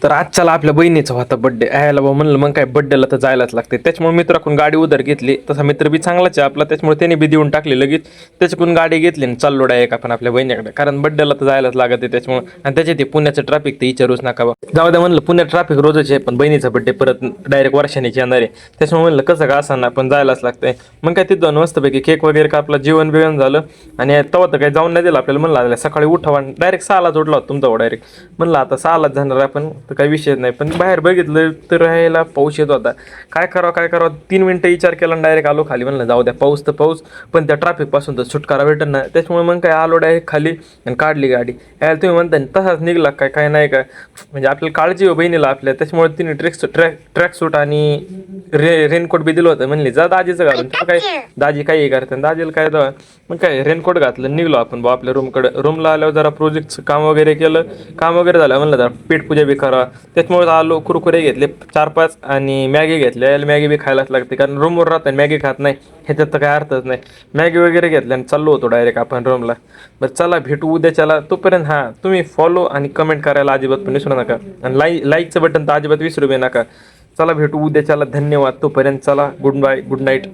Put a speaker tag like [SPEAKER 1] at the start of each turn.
[SPEAKER 1] तर आजच्याला आपल्या बहिणीचा होता बड्डे यायला बा म्हणलं मग काय बड्डेला तर जायलाच लागते. त्याच्यामुळे मित्राकडून गाडी उधार घेतली. तसा मित्र बी चांगलाच आहे आपला, त्याच्यामुळे त्याने बी देऊन टाकली लगेच. त्याच्याकडून गाडी घेतली आणि चाललो डायरेक्ट आपण आपल्या बहिणीकडे, कारण बड्डेला तर जायलाच लागत आहे त्याच्यामुळे. आणि त्याचे ते पुण्याचं ट्रॅफिक ते विचारूच नका बा. जाऊ द्या म्हणलं, पुण्यात ट्रॅफिक रोजच आहे, पण बहिणीचा बड्डे परत डायरेक्ट वर्षानीच येणार आहे. त्याच्यामुळे म्हणलं कसं का असं ना, पण जायलाच लागतंय. मग काय तिथं मस्तपैकी केक वगैरे का आपलं जेवण बिवण झालं. आणि तेव्हा तर काही जाऊन नाही दिलं आपल्याला. म्हणलं आलं सकाळी उठावा डायरेक्ट 6ला जोडला होता तुमचा डायरेक्ट. म्हणलं आता 6लाच जाणार आपण, तर काही विषय नाही. पण बाहेर बघितलं तर राहायला पाऊस येत होता. काय करावं 3 मिनटं विचार केला आणि डायरेक्ट आलो खाली. म्हणलं जाऊ द्या, पाऊस तर पाऊस, पण त्या ट्रॅफिकपासून तर सुटकारा भेटत ना. त्याच्यामुळे मग काय आलो डायरेक्ट खाली आणि काढली गाडी. यायला तुम्ही म्हणता तसाच निघला काय नाही काय, म्हणजे आपल्याला काळजी हो बहिणीला आपल्या. त्याच्यामुळे तिने ट्रॅक सूट आणि रेनकोट बी दिलं होतं. म्हणली जा दाजीचं घालून, त्याला काय दाजी काही करते दाजीला काय दवा. मग काय रेनकोट घातलं, निघलो आपण बा आपल्या रूमकडे. रूमला आल्यावर जरा प्रोजेक्टचं काम वगैरे केलं. काम वगैरे झालं, म्हणलं जरा पेटपूजा बी करा. त्याच्यामुळे आलो, कुरकुरे घेतले 4-5 आणि मॅगी घेतल्या. याला मॅगी बी खायलाच लागते, कारण रूमवर राहतात मॅगी खात नाही ह्याच्यात तर काय अर्थच नाही. मॅगी वगैरे घेतल्या आणि चाललो होतो डायरेक्ट आपण रूमला. बरं चला भेटू उद्याच्याला. तोपर्यंत हां, तुम्ही फॉलो आणि कमेंट करायला अजिबात पण विसरू नका. आणि लाईकचं बटन तर अजिबात विसरू बी नका. चला भेटू उद्याच्याला. धन्यवाद. तोपर्यंत चला, गुड बाय, गुड नाईट.